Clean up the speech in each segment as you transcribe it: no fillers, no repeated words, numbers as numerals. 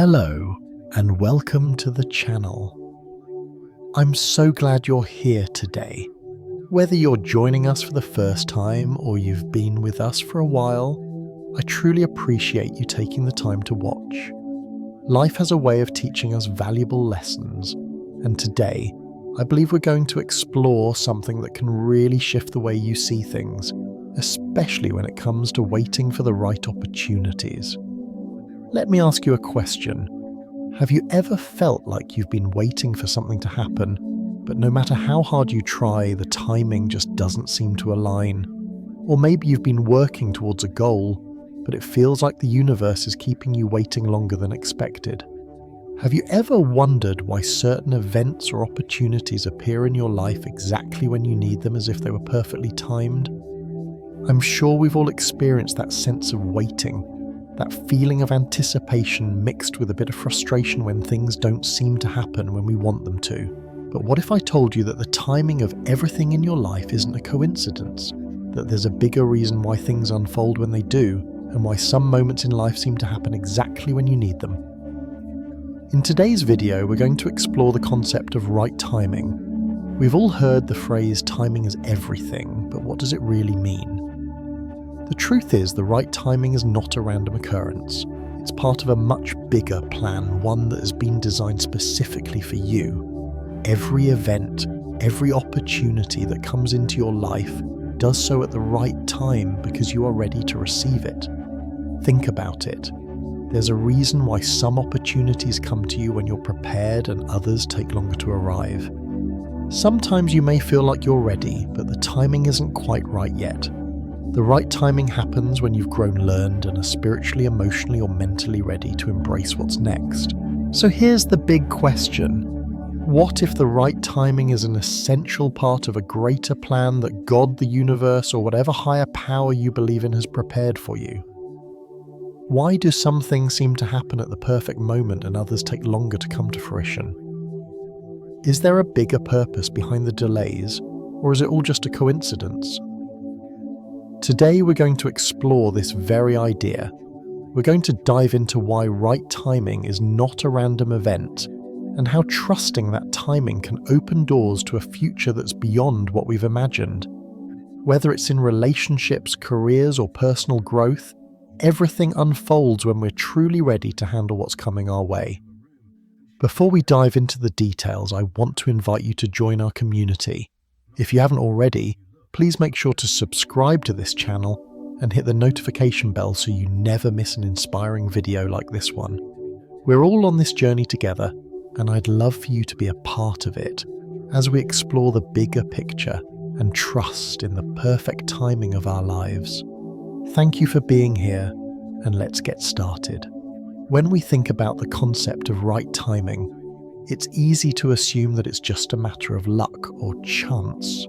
Hello and welcome to the channel. I'm so glad you're here today. Whether you're joining us for the first time or you've been with us for a while, I truly appreciate you taking the time to watch. Life has a way of teaching us valuable lessons, and today I believe we're going to explore something that can really shift the way you see things, especially when it comes to waiting for the right opportunities. Let me ask you a question. Have you ever felt like you've been waiting for something to happen, but no matter how hard you try, the timing just doesn't seem to align? Or maybe you've been working towards a goal, but it feels like the universe is keeping you waiting longer than expected. Have you ever wondered why certain events or opportunities appear in your life exactly when you need them, as if they were perfectly timed? I'm sure we've all experienced that sense of waiting, that feeling of anticipation mixed with a bit of frustration when things don't seem to happen when we want them to. But what if I told you that the timing of everything in your life isn't a coincidence? That there's a bigger reason why things unfold when they do, and why some moments in life seem to happen exactly when you need them? In today's video, we're going to explore the concept of right timing. We've all heard the phrase timing is everything, but what does it really mean? The truth is, the right timing is not a random occurrence. It's part of a much bigger plan, one that has been designed specifically for you. Every event, every opportunity that comes into your life does so at the right time because you are ready to receive it. Think about it. There's a reason why some opportunities come to you when you're prepared and others take longer to arrive. Sometimes you may feel like you're ready, but the timing isn't quite right yet. The right timing happens when you've grown learned and are spiritually, emotionally, or mentally ready to embrace what's next. So here's the big question. What if the right timing is an essential part of a greater plan that God, the universe, or whatever higher power you believe in has prepared for you? Why do some things seem to happen at the perfect moment and others take longer to come to fruition? Is there a bigger purpose behind the delays, or is it all just a coincidence? Today we're going to explore this very idea. We're going to dive into why right timing is not a random event, and how trusting that timing can open doors to a future that's beyond what we've imagined. Whether it's in relationships, careers, or personal growth, everything unfolds when we're truly ready to handle what's coming our way. Before we dive into the details, I want to invite you to join our community. If you haven't already, please make sure to subscribe to this channel and hit the notification bell so you never miss an inspiring video like this one. We're all on this journey together, and I'd love for you to be a part of it as we explore the bigger picture and trust in the perfect timing of our lives. Thank you for being here, and let's get started. When we think about the concept of right timing, it's easy to assume that it's just a matter of luck or chance.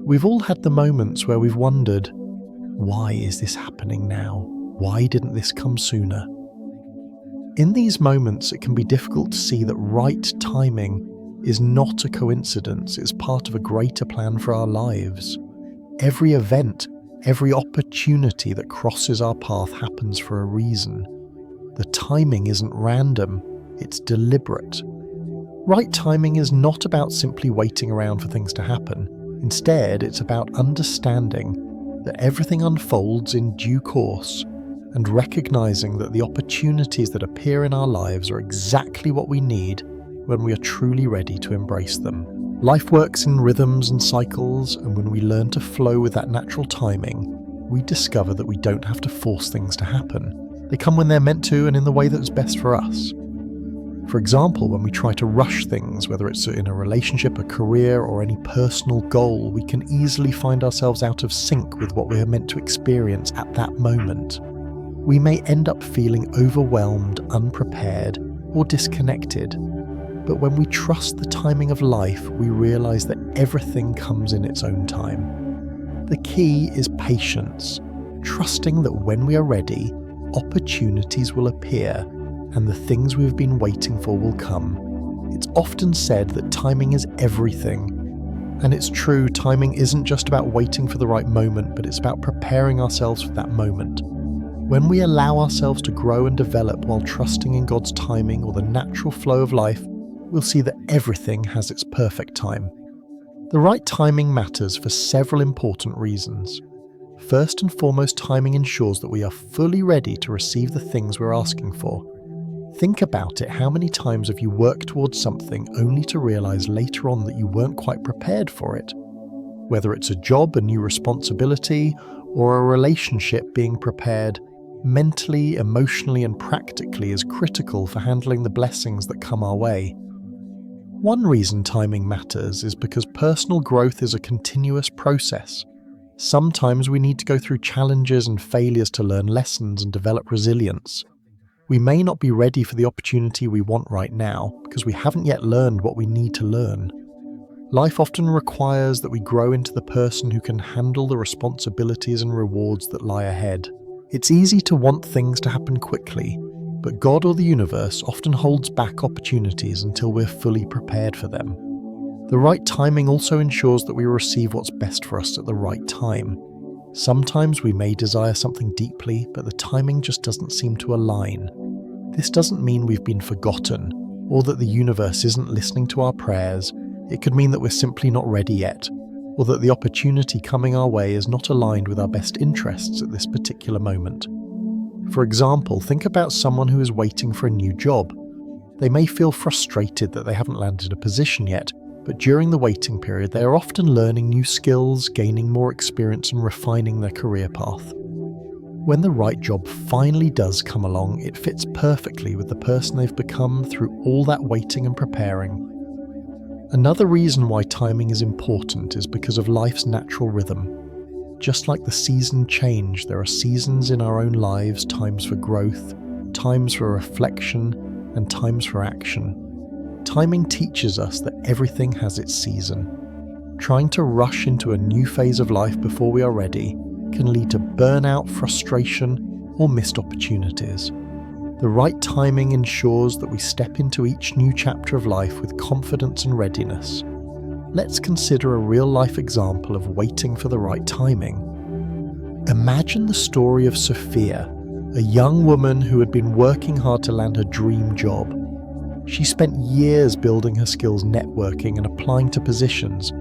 We've all had the moments where we've wondered, why is this happening now? Why didn't this come sooner? In these moments, it can be difficult to see that right timing is not a coincidence, it's part of a greater plan for our lives. Every event, every opportunity that crosses our path happens for a reason. The timing isn't random, it's deliberate. Right timing is not about simply waiting around for things to happen. Instead, it's about understanding that everything unfolds in due course and recognizing that the opportunities that appear in our lives are exactly what we need when we are truly ready to embrace them. Life works in rhythms and cycles, and when we learn to flow with that natural timing, we discover that we don't have to force things to happen. They come when they're meant to and in the way that's best for us. For example, when we try to rush things, whether it's in a relationship, a career, or any personal goal, we can easily find ourselves out of sync with what we are meant to experience at that moment. We may end up feeling overwhelmed, unprepared, or disconnected. But when we trust the timing of life, we realize that everything comes in its own time. The key is patience, trusting that when we are ready, opportunities will appear and the things we've been waiting for will come. It's often said that timing is everything. And it's true, timing isn't just about waiting for the right moment, but it's about preparing ourselves for that moment. When we allow ourselves to grow and develop while trusting in God's timing or the natural flow of life, we'll see that everything has its perfect time. The right timing matters for several important reasons. First and foremost, timing ensures that we are fully ready to receive the things we're asking for. Think about it. How many times have you worked towards something only to realize later on that you weren't quite prepared for it? Whether it's a job, a new responsibility, or a relationship, being prepared mentally, emotionally, and practically is critical for handling the blessings that come our way. One reason timing matters is because personal growth is a continuous process. Sometimes we need to go through challenges and failures to learn lessons and develop resilience. We may not be ready for the opportunity we want right now because we haven't yet learned what we need to learn. Life often requires that we grow into the person who can handle the responsibilities and rewards that lie ahead. It's easy to want things to happen quickly, but God or the universe often holds back opportunities until we're fully prepared for them. The right timing also ensures that we receive what's best for us at the right time. Sometimes we may desire something deeply, but the timing just doesn't seem to align. This doesn't mean we've been forgotten, or that the universe isn't listening to our prayers. It could mean that we're simply not ready yet, or that the opportunity coming our way is not aligned with our best interests at this particular moment. For example, think about someone who is waiting for a new job. They may feel frustrated that they haven't landed a position yet, but during the waiting period they are often learning new skills, gaining more experience and refining their career path. When the right job finally does come along, it fits perfectly with the person they've become through all that waiting and preparing. Another reason why timing is important is because of life's natural rhythm. Just like the season change, there are seasons in our own lives, times for growth, times for reflection, and times for action. Timing teaches us that everything has its season. Trying to rush into a new phase of life before we are ready can lead to burnout, frustration, or missed opportunities. The right timing ensures that we step into each new chapter of life with confidence and readiness. Let's consider a real-life example of waiting for the right timing. Imagine the story of Sophia, a young woman who had been working hard to land her dream job. She spent years building her skills, networking and applying to positions,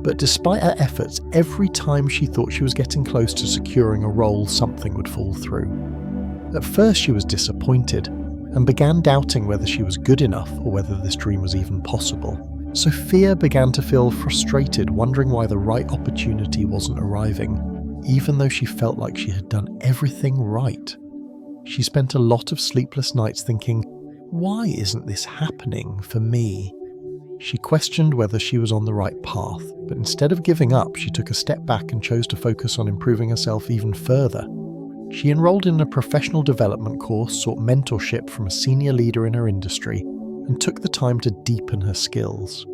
but despite her efforts, every time she thought she was getting close to securing a role, something would fall through. At first she was disappointed and began doubting whether she was good enough or whether this dream was even possible. Sophia began to feel frustrated, wondering why the right opportunity wasn't arriving, even though she felt like she had done everything right. She spent a lot of sleepless nights thinking, why isn't this happening for me? She questioned whether she was on the right path, but instead of giving up, she took a step back and chose to focus on improving herself even further. She enrolled in a professional development course, sought mentorship from a senior leader in her industry, and took the time to deepen her skills.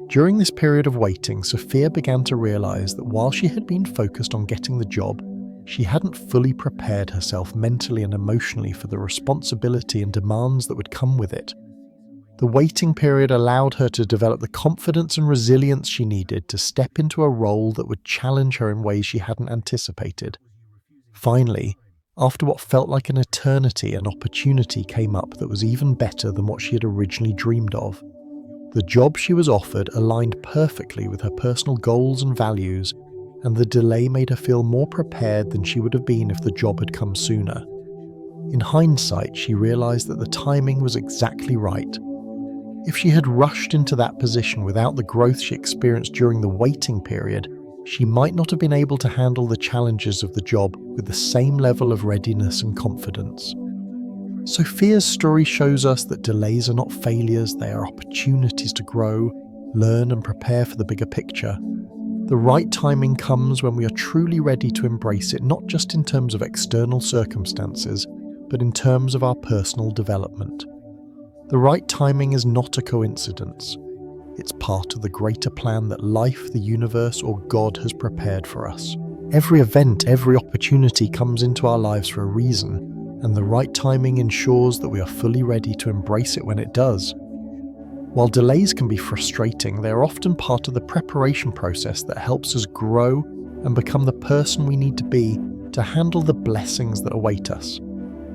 During this period of waiting, Sophia began to realize that while she had been focused on getting the job, she hadn't fully prepared herself mentally and emotionally for the responsibility and demands that would come with it. The waiting period allowed her to develop the confidence and resilience she needed to step into a role that would challenge her in ways she hadn't anticipated. Finally, after what felt like an eternity, an opportunity came up that was even better than what she had originally dreamed of. The job she was offered aligned perfectly with her personal goals and values, and the delay made her feel more prepared than she would have been if the job had come sooner. In hindsight, she realized that the timing was exactly right. If she had rushed into that position without the growth she experienced during the waiting period, she might not have been able to handle the challenges of the job with the same level of readiness and confidence. Sophia's story shows us that delays are not failures, they are opportunities to grow, learn and prepare for the bigger picture. The right timing comes when we are truly ready to embrace it, not just in terms of external circumstances, but in terms of our personal development. The right timing is not a coincidence. It's part of the greater plan that life, the universe, or God has prepared for us. Every event, every opportunity comes into our lives for a reason, and the right timing ensures that we are fully ready to embrace it when it does. While delays can be frustrating, they are often part of the preparation process that helps us grow, and become the person we need to be to handle the blessings that await us.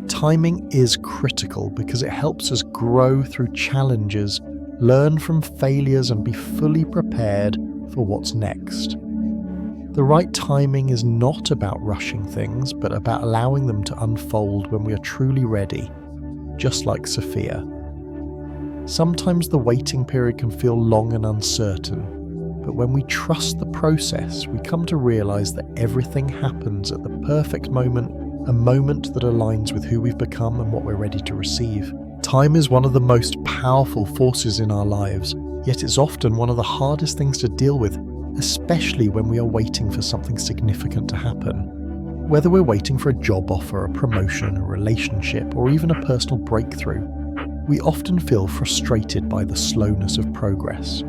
Timing is critical because it helps us grow through challenges, learn from failures, and be fully prepared for what's next. The right timing is not about rushing things, but about allowing them to unfold when we are truly ready, just like Sophia. Sometimes the waiting period can feel long and uncertain, but when we trust the process, we come to realize that everything happens at the perfect moment, a moment that aligns with who we've become and what we're ready to receive. Time is one of the most powerful forces in our lives, yet it's often one of the hardest things to deal with, especially when we are waiting for something significant to happen. Whether we're waiting for a job offer, a promotion, a relationship, or even a personal breakthrough, we often feel frustrated by the slowness of progress.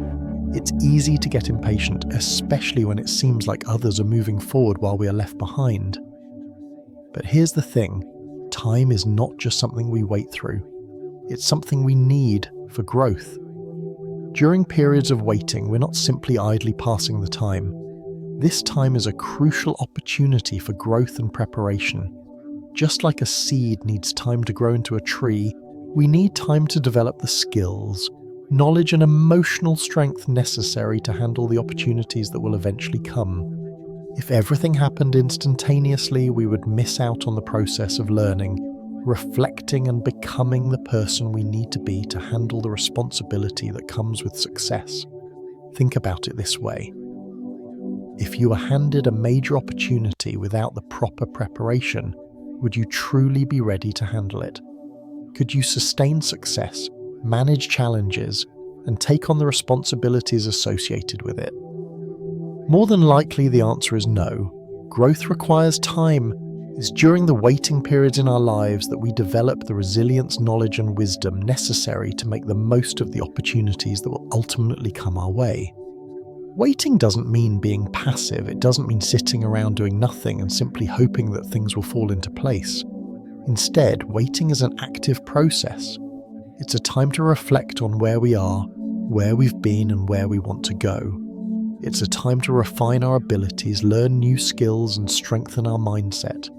It's easy to get impatient, especially when it seems like others are moving forward while we are left behind. But here's the thing, time is not just something we wait through. It's something we need for growth. During periods of waiting, we're not simply idly passing the time. This time is a crucial opportunity for growth and preparation. Just like a seed needs time to grow into a tree, we need time to develop the skills, knowledge, and emotional strength necessary to handle the opportunities that will eventually come. If everything happened instantaneously, we would miss out on the process of learning, reflecting, and becoming the person we need to be to handle the responsibility that comes with success. Think about it this way. If you were handed a major opportunity without the proper preparation, would you truly be ready to handle it? Could you sustain success, manage challenges, and take on the responsibilities associated with it? More than likely, the answer is no. Growth requires time. It's during the waiting periods in our lives that we develop the resilience, knowledge, and wisdom necessary to make the most of the opportunities that will ultimately come our way. Waiting doesn't mean being passive. It doesn't mean sitting around doing nothing and simply hoping that things will fall into place. Instead, waiting is an active process. It's a time to reflect on where we are, where we've been, and where we want to go. It's a time to refine our abilities, learn new skills, and strengthen our mindset.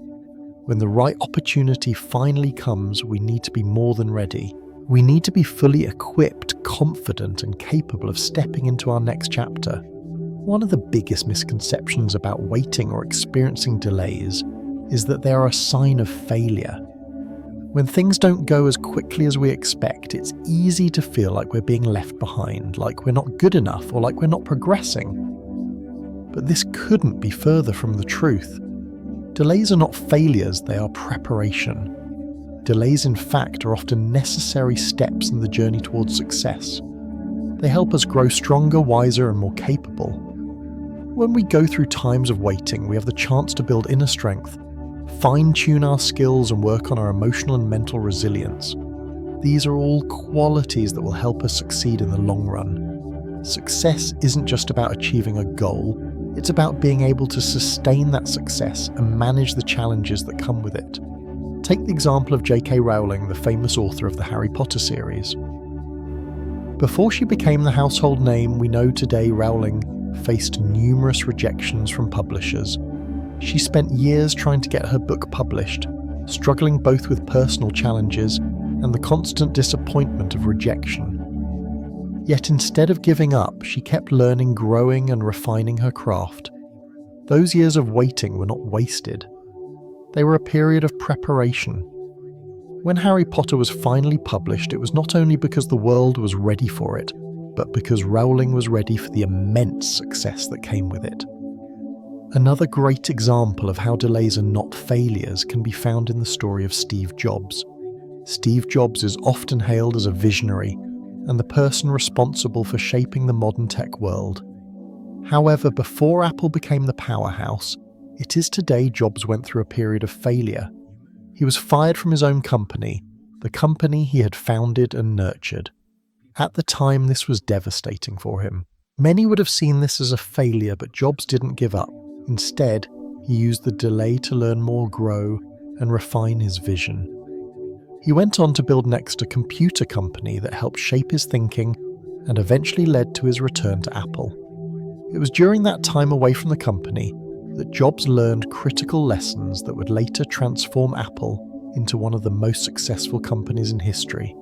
When the right opportunity finally comes, we need to be more than ready. We need to be fully equipped, confident, and capable of stepping into our next chapter. One of the biggest misconceptions about waiting or experiencing delays is that they are a sign of failure. When things don't go as quickly as we expect, it's easy to feel like we're being left behind, like we're not good enough, or like we're not progressing. But this couldn't be further from the truth. Delays are not failures, they are preparation. Delays, in fact, are often necessary steps in the journey towards success. They help us grow stronger, wiser, and more capable. When we go through times of waiting, we have the chance to build inner strength, fine-tune our skills, and work on our emotional and mental resilience. These are all qualities that will help us succeed in the long run. Success isn't just about achieving a goal, it's about being able to sustain that success and manage the challenges that come with it. Take the example of J.K. Rowling, the famous author of the Harry Potter series. Before she became the household name we know today, Rowling faced numerous rejections from publishers. She spent years trying to get her book published, struggling both with personal challenges and the constant disappointment of rejection. Yet instead of giving up, she kept learning, growing, and refining her craft. Those years of waiting were not wasted. They were a period of preparation. When Harry Potter was finally published, it was not only because the world was ready for it, but because Rowling was ready for the immense success that came with it. Another great example of how delays are not failures can be found in the story of Steve Jobs. Steve Jobs is often hailed as a visionary and the person responsible for shaping the modern tech world. However, before Apple became the powerhouse it is today, Jobs went through a period of failure. He was fired from his own company, the company he had founded and nurtured. At the time, this was devastating for him. Many would have seen this as a failure, but Jobs didn't give up. Instead, he used the delay to learn more, grow, and refine his vision. He went on to build next a computer company that helped shape his thinking and eventually led to his return to Apple. It was during that time away from the company that Jobs learned critical lessons that would later transform Apple into one of the most successful companies in history.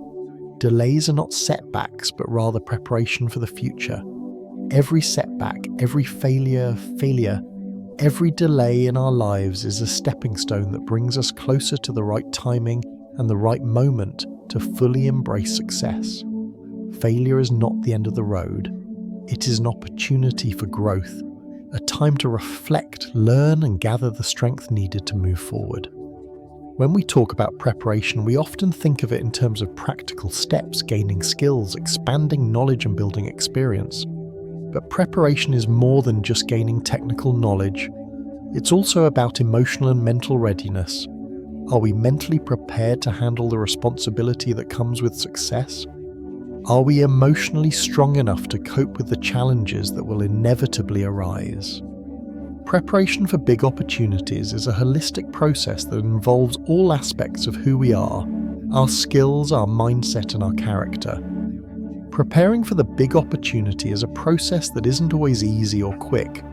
Delays are not setbacks, but rather preparation for the future. Every setback, every failure, every delay in our lives is a stepping stone that brings us closer to the right timing and the right moment to fully embrace success. Failure is not the end of the road. It is an opportunity for growth, a time to reflect, learn, and gather the strength needed to move forward. When we talk about preparation, we often think of it in terms of practical steps, gaining skills, expanding knowledge, and building experience. But preparation is more than just gaining technical knowledge. It's also about emotional and mental readiness. Are we mentally prepared to handle the responsibility that comes with success? Are we emotionally strong enough to cope with the challenges that will inevitably arise? Preparation for big opportunities is a holistic process that involves all aspects of who we are, our skills, our mindset, and our character. Preparing for the big opportunity is a process that isn't always easy or quick.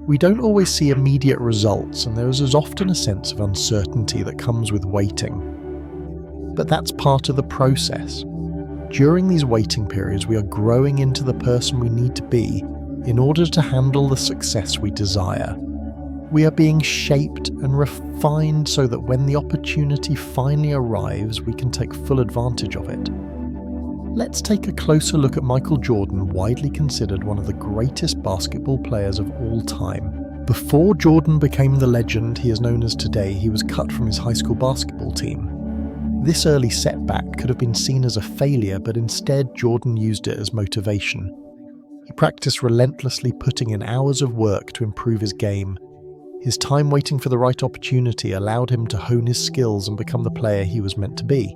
We don't always see immediate results, and there is often a sense of uncertainty that comes with waiting. But that's part of the process. During these waiting periods, we are growing into the person we need to be in order to handle the success we desire. We are being shaped and refined so that when the opportunity finally arrives, we can take full advantage of it. Let's take a closer look at Michael Jordan, widely considered one of the greatest basketball players of all time. Before Jordan became the legend he is known as today, he was cut from his high school basketball team. This early setback could have been seen as a failure, but instead Jordan used it as motivation. He practiced relentlessly, putting in hours of work to improve his game. His time waiting for the right opportunity allowed him to hone his skills and become the player he was meant to be.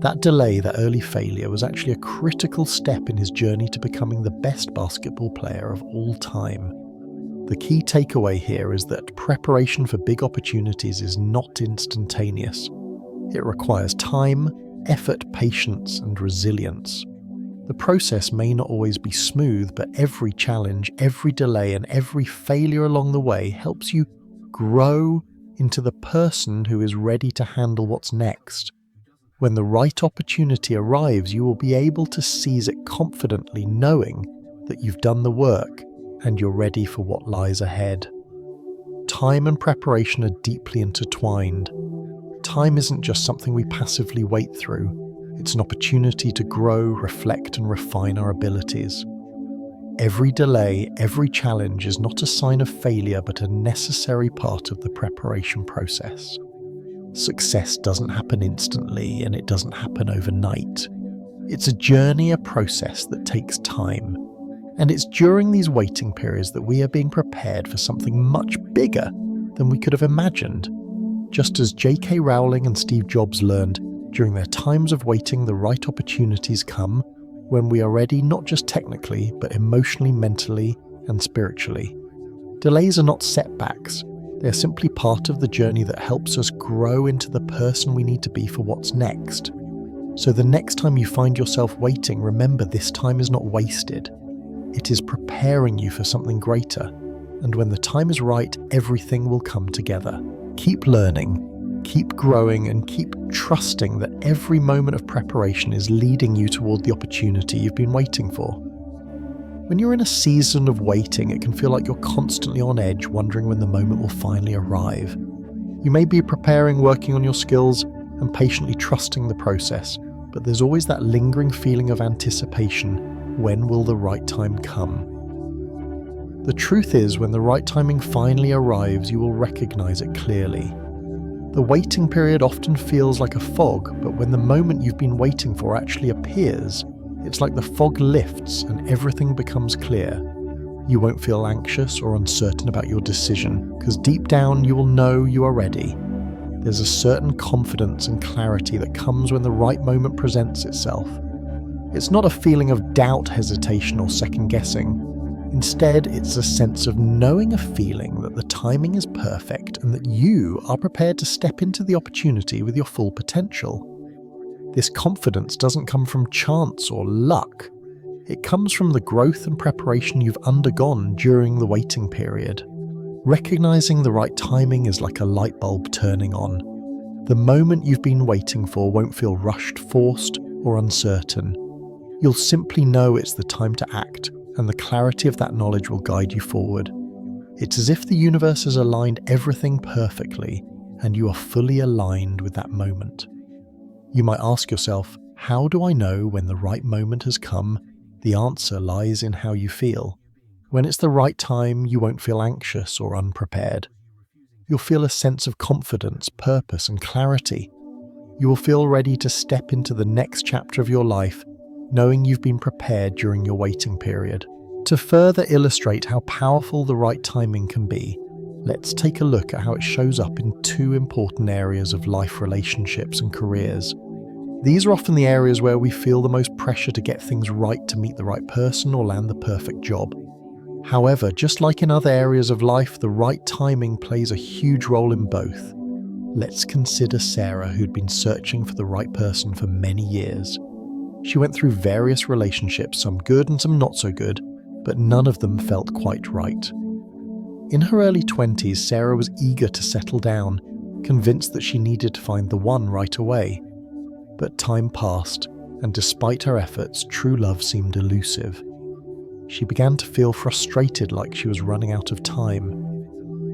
That delay, that early failure, was actually a critical step in his journey to becoming the best basketball player of all time. The key takeaway here is that preparation for big opportunities is not instantaneous. It requires time, effort, patience, and resilience. The process may not always be smooth, but every challenge, every delay, and every failure along the way helps you grow into the person who is ready to handle what's next. When the right opportunity arrives, you will be able to seize it confidently, knowing that you've done the work and you're ready for what lies ahead. Time and preparation are deeply intertwined. Time isn't just something we passively wait through. It's an opportunity to grow, reflect, and refine our abilities. Every delay, every challenge is not a sign of failure, but a necessary part of the preparation process. Success doesn't happen instantly, and it doesn't happen overnight. It's a journey, a process that takes time. And it's during these waiting periods that we are being prepared for something much bigger than we could have imagined. Just as J.K. Rowling and Steve Jobs learned, during their times of waiting, the right opportunities come when we are ready, not just technically, but emotionally, mentally, and spiritually. Delays are not setbacks. They are simply part of the journey that helps us grow into the person we need to be for what's next. So the next time you find yourself waiting, remember this time is not wasted. It is preparing you for something greater. And when the time is right, everything will come together. Keep learning, keep growing, and keep trusting that every moment of preparation is leading you toward the opportunity you've been waiting for. When you're in a season of waiting, it can feel like you're constantly on edge, wondering when the moment will finally arrive. You may be preparing, working on your skills, and patiently trusting the process, but there's always that lingering feeling of anticipation. When will the right time come? The truth is, when the right timing finally arrives, you will recognize it clearly. The waiting period often feels like a fog, but when the moment you've been waiting for actually appears, it's like the fog lifts and everything becomes clear. You won't feel anxious or uncertain about your decision, because deep down you will know you are ready. There's a certain confidence and clarity that comes when the right moment presents itself. It's not a feeling of doubt, hesitation, or second guessing. Instead, it's a sense of knowing, a feeling that the timing is perfect and that you are prepared to step into the opportunity with your full potential. This confidence doesn't come from chance or luck. It comes from the growth and preparation you've undergone during the waiting period. Recognizing the right timing is like a light bulb turning on. The moment you've been waiting for won't feel rushed, forced, or uncertain. You'll simply know it's the time to act, and the clarity of that knowledge will guide you forward. It's as if the universe has aligned everything perfectly, and you are fully aligned with that moment. You might ask yourself, how do I know when the right moment has come? The answer lies in how you feel. When it's the right time, you won't feel anxious or unprepared. You'll feel a sense of confidence, purpose, and clarity. You will feel ready to step into the next chapter of your life, knowing you've been prepared during your waiting period. To further illustrate how powerful the right timing can be, let's take a look at how it shows up in two important areas of life, relationships, and careers. These are often the areas where we feel the most pressure to get things right to meet the right person or land the perfect job. However, just like in other areas of life, the right timing plays a huge role in both. Let's consider Sarah, who'd been searching for the right person for many years. She went through various relationships, some good and some not so good, but none of them felt quite right. In her early 20s, Sarah was eager to settle down, convinced that she needed to find the one right away. But time passed, and despite her efforts, true love seemed elusive. She began to feel frustrated, like she was running out of time.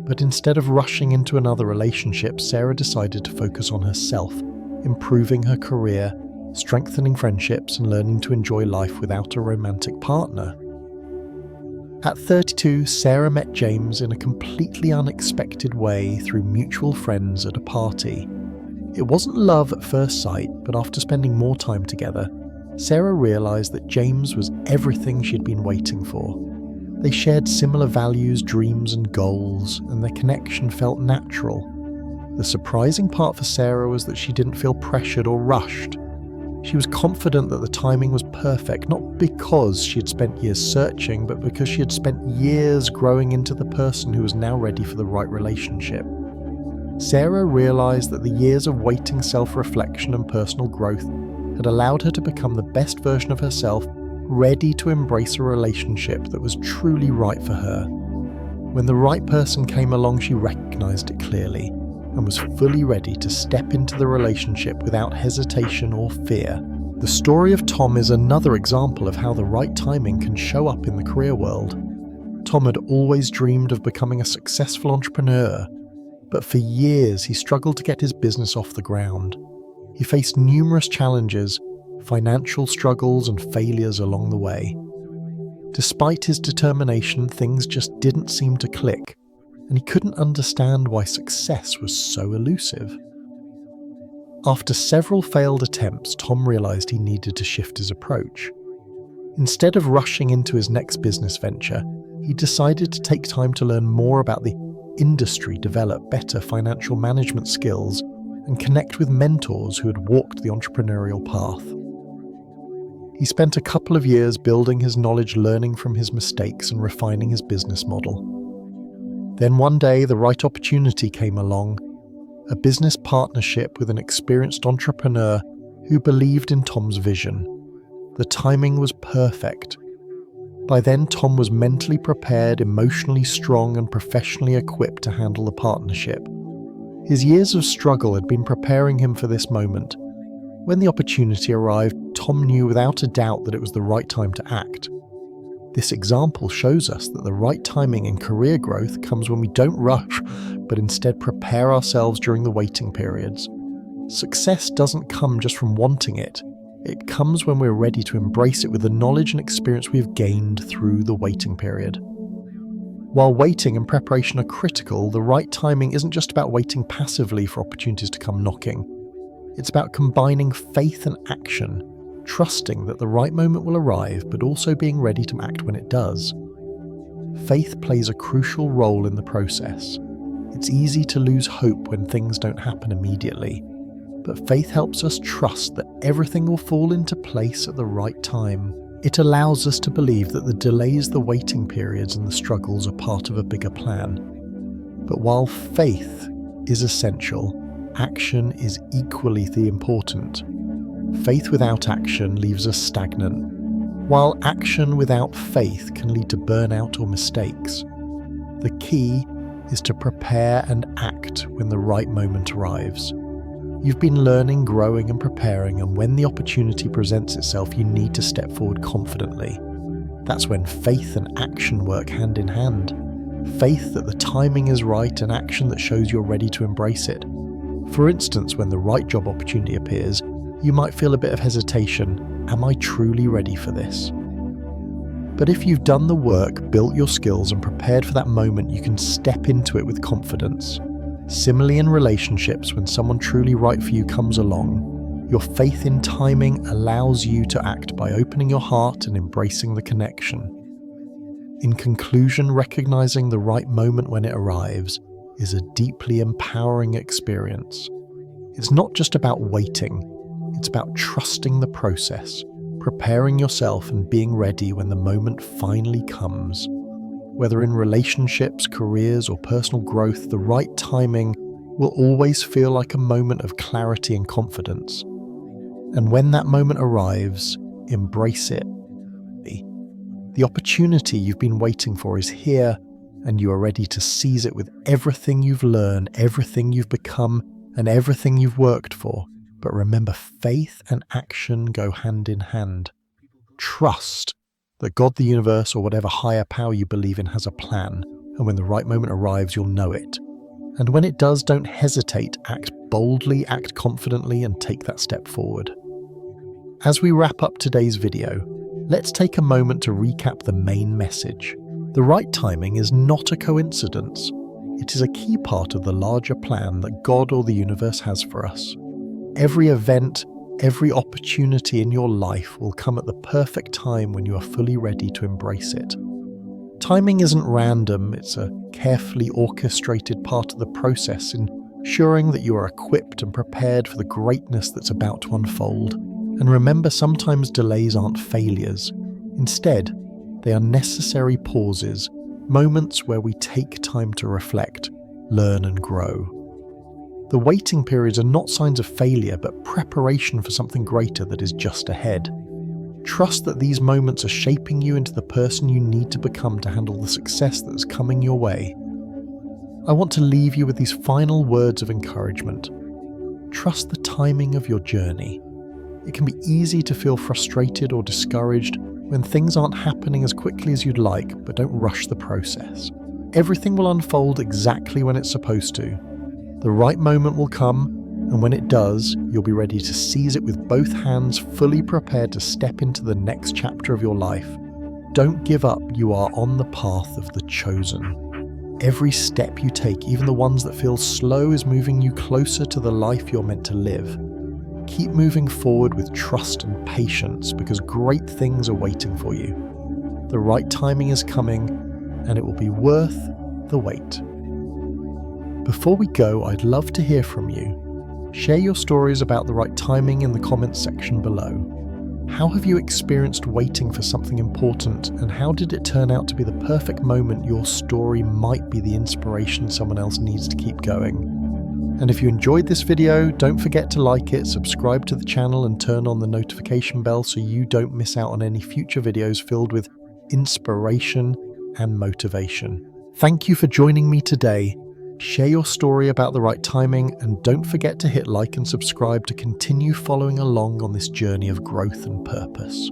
But instead of rushing into another relationship, Sarah decided to focus on herself, improving her career, strengthening friendships, and learning to enjoy life without a romantic partner. At 32, Sarah met James in a completely unexpected way through mutual friends at a party. It wasn't love at first sight, but after spending more time together, Sarah realized that James was everything she'd been waiting for. They shared similar values, dreams, and goals, and their connection felt natural. The surprising part for Sarah was that she didn't feel pressured or rushed. She was confident that the timing was perfect, not because she had spent years searching, but because she had spent years growing into the person who was now ready for the right relationship. Sarah realized that the years of waiting, self-reflection, and personal growth had allowed her to become the best version of herself, ready to embrace a relationship that was truly right for her. When the right person came along, she recognized it clearly and was fully ready to step into the relationship without hesitation or fear. The story of Tom is another example of how the right timing can show up in the career world. Tom had always dreamed of becoming a successful entrepreneur, but for years he struggled to get his business off the ground. He faced numerous challenges, financial struggles, and failures along the way. Despite his determination, things just didn't seem to click, and he couldn't understand why success was so elusive. After several failed attempts, Tom realized he needed to shift his approach. Instead of rushing into his next business venture, he decided to take time to learn more about the industry, develop better financial management skills, and connect with mentors who had walked the entrepreneurial path. He spent a couple of years building his knowledge, learning from his mistakes, and refining his business model. Then one day, the right opportunity came along, a business partnership with an experienced entrepreneur who believed in Tom's vision. The timing was perfect. By then, Tom was mentally prepared, emotionally strong, and professionally equipped to handle the partnership. His years of struggle had been preparing him for this moment. When the opportunity arrived, Tom knew without a doubt that it was the right time to act. This example shows us that the right timing in career growth comes when we don't rush, but instead prepare ourselves during the waiting periods. Success doesn't come just from wanting it. It comes when we're ready to embrace it with the knowledge and experience we've gained through the waiting period. While waiting and preparation are critical, the right timing isn't just about waiting passively for opportunities to come knocking. It's about combining faith and action, trusting that the right moment will arrive, but also being ready to act when it does. Faith plays a crucial role in the process. It's easy to lose hope when things don't happen immediately, but faith helps us trust that everything will fall into place at the right time. It allows us to believe that the delays, the waiting periods, and the struggles are part of a bigger plan. But while faith is essential, action is equally important. Faith without action leaves us stagnant, while action without faith can lead to burnout or mistakes. The key is to prepare and act when the right moment arrives. You've been learning, growing and preparing, and when the opportunity presents itself, you need to step forward confidently. That's when faith and action work hand in hand. Faith that the timing is right and action that shows you're ready to embrace it. For instance, when the right job opportunity appears, you might feel a bit of hesitation. Am I truly ready for this? But if you've done the work, built your skills and prepared for that moment, you can step into it with confidence. Similarly in relationships, when someone truly right for you comes along, your faith in timing allows you to act by opening your heart and embracing the connection. In conclusion, recognizing the right moment when it arrives is a deeply empowering experience. It's not just about waiting, it's about trusting the process, preparing yourself and being ready when the moment finally comes. Whether in relationships, careers, or personal growth, the right timing will always feel like a moment of clarity and confidence. And when that moment arrives, embrace it. The opportunity you've been waiting for is here, and you are ready to seize it with everything you've learned, everything you've become, and everything you've worked for. But remember, faith and action go hand in hand. Trust that God, the universe, or whatever higher power you believe in has a plan, and when the right moment arrives, you'll know it. And when it does, don't hesitate, act boldly, act confidently, and take that step forward. As we wrap up today's video, let's take a moment to recap the main message. The right timing is not a coincidence. It is a key part of the larger plan that God or the universe has for us. Every event, every opportunity in your life will come at the perfect time when you are fully ready to embrace it. Timing isn't random, it's a carefully orchestrated part of the process, ensuring that you are equipped and prepared for the greatness that's about to unfold. And remember, sometimes delays aren't failures. Instead, they are necessary pauses, moments where we take time to reflect, learn and grow. The waiting periods are not signs of failure, but preparation for something greater that is just ahead. Trust that these moments are shaping you into the person you need to become to handle the success that's coming your way. I want to leave you with these final words of encouragement. Trust the timing of your journey. It can be easy to feel frustrated or discouraged when things aren't happening as quickly as you'd like, but don't rush the process. Everything will unfold exactly when it's supposed to. The right moment will come, and when it does, you'll be ready to seize it with both hands, fully prepared to step into the next chapter of your life. Don't give up, you are on the path of the chosen. Every step you take, even the ones that feel slow, is moving you closer to the life you're meant to live. Keep moving forward with trust and patience, because great things are waiting for you. The right timing is coming, and it will be worth the wait. Before we go, I'd love to hear from you. Share your stories about the right timing in the comments section below. How have you experienced waiting for something important, and how did it turn out to be the perfect moment your story might be the inspiration someone else needs to keep going? And if you enjoyed this video, don't forget to like it, subscribe to the channel and turn on the notification bell so you don't miss out on any future videos filled with inspiration and motivation. Thank you for joining me today. Share your story about the right timing, and don't forget to hit like and subscribe to continue following along on this journey of growth and purpose.